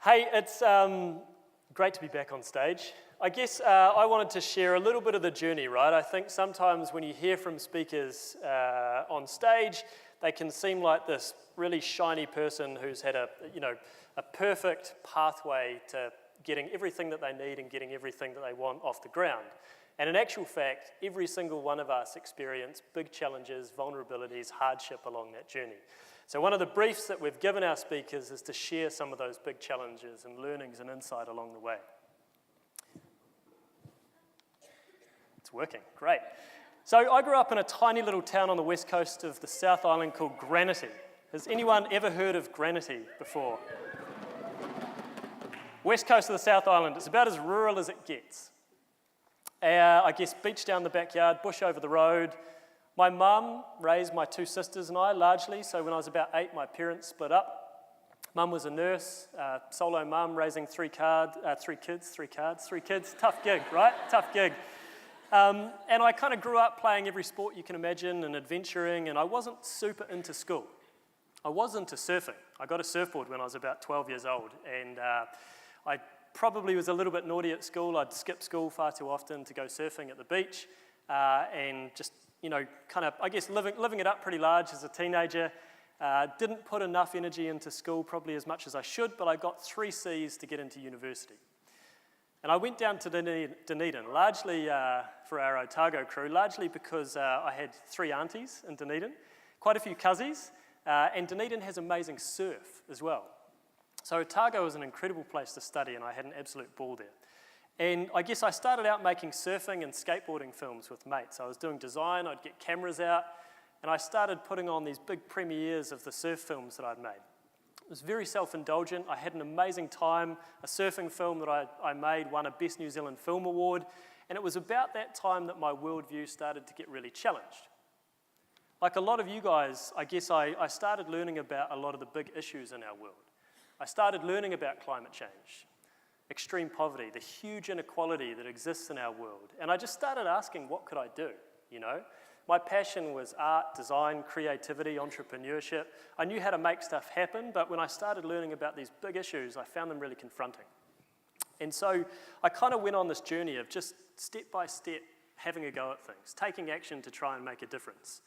Hey, it's great to be back on stage. I guess I wanted to share a little bit of the journey, right? I think sometimes when you hear from speakers on stage, they can seem like this really shiny person who's had a perfect pathway to getting everything that they need and getting everything that they want off the ground. And in actual fact, every single one of us experience big challenges, vulnerabilities, hardship along that journey. So one of the briefs that we've given our speakers is to share some of those big challenges and learnings and insight along the way. It's working, great. So I grew up in a tiny little town on the west coast of the South Island called Granity. Has anyone ever heard of Granity before? West coast of the South Island, it's about as rural as it gets. I guess beach down the backyard, bush over the road. My mum raised my two sisters and I largely, so when I was about 8, my parents split up. Mum was a nurse, solo mum, raising three kids, tough gig, right? Tough gig. And I kind of grew up playing every sport you can imagine and adventuring, and I wasn't super into school. I was into surfing. I got a surfboard when I was about 12 years old, and I probably was a little bit naughty at school. I'd skip school far too often to go surfing at the beach, and just kind of, I guess, living it up pretty large as a teenager. Didn't put enough energy into school, probably as much as I should, but I got 3 C's to get into university. And I went down to Dunedin, largely for our Otago crew, largely because I had 3 aunties in Dunedin, quite a few cousins, and Dunedin has amazing surf as well. So Otago is an incredible place to study, and I had an absolute ball there. And I guess I started out making surfing and skateboarding films with mates. I was doing design, I'd get cameras out, and I started putting on these big premieres of the surf films that I'd made. It was very self-indulgent. I had an amazing time. A surfing film that I made won a Best New Zealand Film Award, and it was about that time that my worldview started to get really challenged. Like a lot of you guys, I guess I started learning about a lot of the big issues in our world. I started learning about climate change, extreme poverty, the huge inequality that exists in our world. And I just started asking, what could I do, My passion was art, design, creativity, entrepreneurship. I knew how to make stuff happen, but when I started learning about these big issues, I found them really confronting. And so I kind of went on this journey of just step by step having a go at things, taking action to try and make a difference.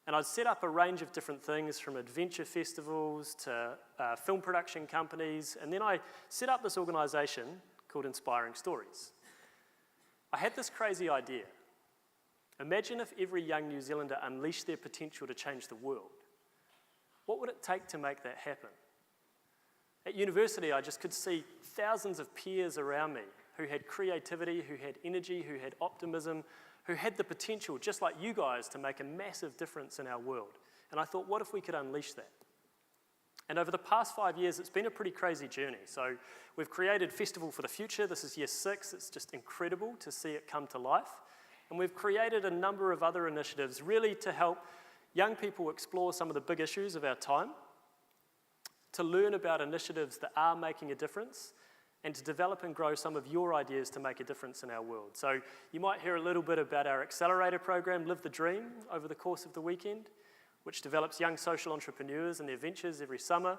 And I'd set up a range of different things, from adventure festivals to film production companies, and then I set up this organisation called Inspiring Stories. I had this crazy idea. Imagine if every young New Zealander unleashed their potential to change the world. What would it take to make that happen? At university, I just could see thousands of peers around me who had creativity, who had energy, who had optimism, who had the potential, just like you guys, to make a massive difference in our world. And I thought, what if we could unleash that? And over the past 5 years, it's been a pretty crazy journey. So we've created Festival for the Future. This is year 6. It's just incredible to see it come to life. And we've created a number of other initiatives really to help young people explore some of the big issues of our time, to learn about initiatives that are making a difference, and to develop and grow some of your ideas to make a difference in our world. So you might hear a little bit about our accelerator program, Live the Dream, over the course of the weekend, which develops young social entrepreneurs and their ventures every summer.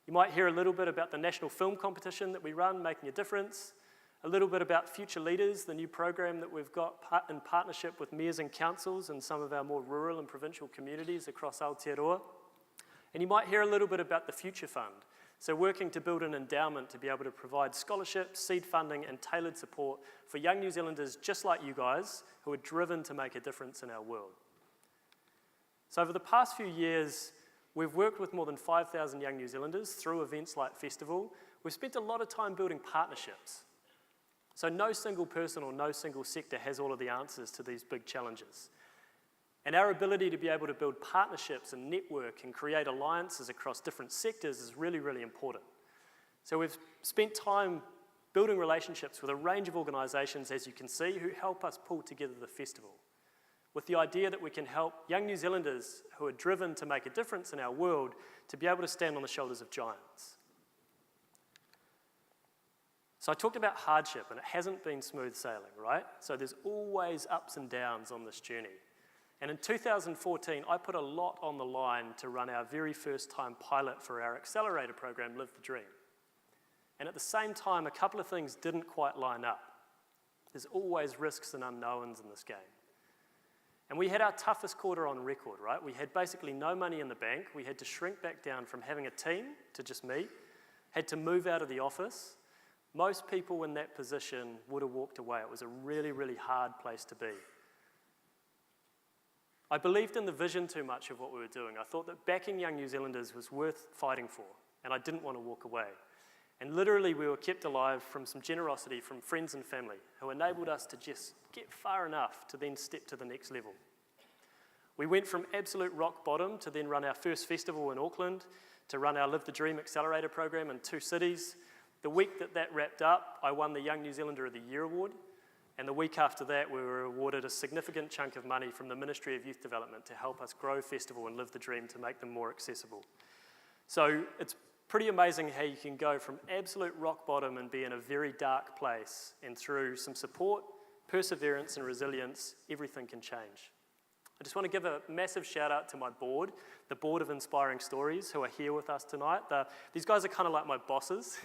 You might hear a little bit about the national film competition that we run, Making a Difference, a little bit about Future Leaders, the new program that we've got in partnership with mayors and councils in some of our more rural and provincial communities across Aotearoa. And you might hear a little bit about the Future Fund, so working to build an endowment to be able to provide scholarships, seed funding, and tailored support for young New Zealanders just like you guys who are driven to make a difference in our world. So over the past few years, we've worked with more than 5,000 young New Zealanders through events like Festival. We've spent a lot of time building partnerships. So no single person or no single sector has all of the answers to these big challenges. And our ability to be able to build partnerships and network and create alliances across different sectors is really, really important. So we've spent time building relationships with a range of organisations, as you can see, who help us pull together the festival, with the idea that we can help young New Zealanders who are driven to make a difference in our world to be able to stand on the shoulders of giants. So I talked about hardship, and it hasn't been smooth sailing, right? So there's always ups and downs on this journey. And in 2014, I put a lot on the line to run our very first time pilot for our accelerator program, Live the Dream. And at the same time, a couple of things didn't quite line up. There's always risks and unknowns in this game. And we had our toughest quarter on record, right? We had basically no money in the bank. We had to shrink back down from having a team to just me, had to move out of the office. Most people in that position would have walked away. It was a really, really hard place to be. I believed in the vision too much of what we were doing. I thought that backing young New Zealanders was worth fighting for, and I didn't want to walk away. And literally, we were kept alive from some generosity from friends and family who enabled us to just get far enough to then step to the next level. We went from absolute rock bottom to then run our first festival in Auckland, to run our Live the Dream Accelerator program in 2 cities. The week that wrapped up, I won the Young New Zealander of the Year award. And the week after that, we were awarded a significant chunk of money from the Ministry of Youth Development to help us grow Festival and Live the Dream to make them more accessible. So it's pretty amazing how you can go from absolute rock bottom and be in a very dark place, and through some support, perseverance and resilience, everything can change. I just want to give a massive shout out to my board, the Board of Inspiring Stories, who are here with us tonight. These guys are kind of like my bosses,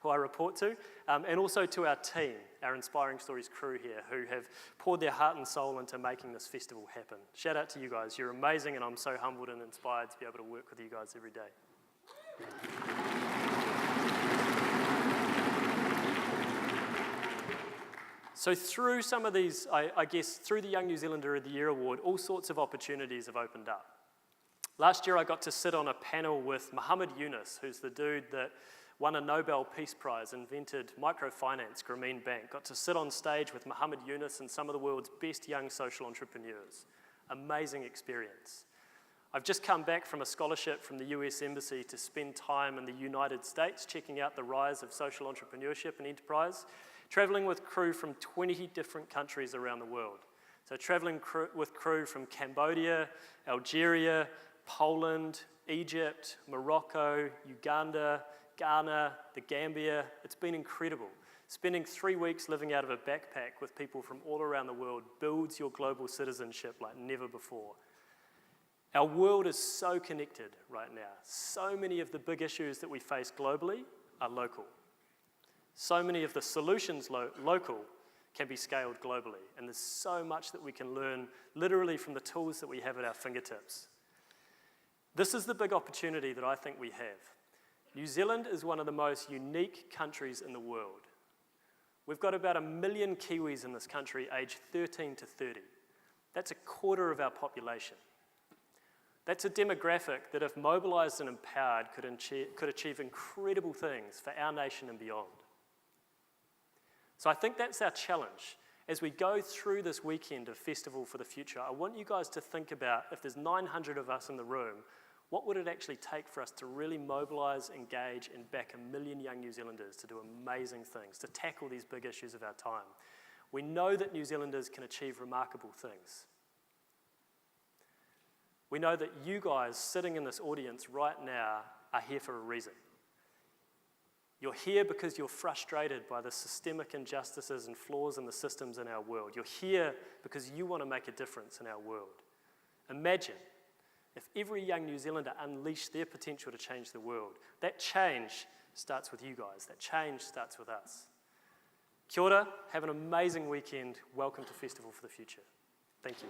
who I report to, and also to our team, our Inspiring Stories crew here, who have poured their heart and soul into making this festival happen. Shout out to you guys. You're amazing, and I'm so humbled and inspired to be able to work with you guys every day. So through some of these, I guess, through the Young New Zealander of the Year award, all sorts of opportunities have opened up. Last year, I got to sit on a panel with Yunus, who's the dude that won a Nobel Peace Prize, invented microfinance, Grameen Bank. Got to sit on stage with Yunus and some of the world's best young social entrepreneurs. Amazing experience. I've just come back from a scholarship from the US Embassy to spend time in the United States, checking out the rise of social entrepreneurship and enterprise, traveling with crew from 20 different countries around the world. So traveling with crew from Cambodia, Algeria, Poland, Egypt, Morocco, Uganda, Ghana, the Gambia. It's been incredible. Spending 3 weeks living out of a backpack with people from all around the world builds your global citizenship like never before. Our world is so connected right now. So many of the big issues that we face globally are local. So many of the solutions local can be scaled globally, and there's so much that we can learn literally from the tools that we have at our fingertips. This is the big opportunity that I think we have. New Zealand is one of the most unique countries in the world. We've got about 1 million Kiwis in this country aged 13 to 30. That's a quarter of our population. That's a demographic that, if mobilised and empowered, could achieve incredible things for our nation and beyond. So I think that's our challenge. As we go through this weekend of Festival for the Future, I want you guys to think about, if there's 900 of us in the room, what would it actually take for us to really mobilise, engage, and back 1 million young New Zealanders to do amazing things, to tackle these big issues of our time? We know that New Zealanders can achieve remarkable things. We know that you guys sitting in this audience right now are here for a reason. You're here because you're frustrated by the systemic injustices and flaws in the systems in our world. You're here because you want to make a difference in our world. Imagine if every young New Zealander unleashed their potential to change the world. That change starts with you guys. That change starts with us. Kia ora, have an amazing weekend. Welcome to Festival for the Future. Thank you.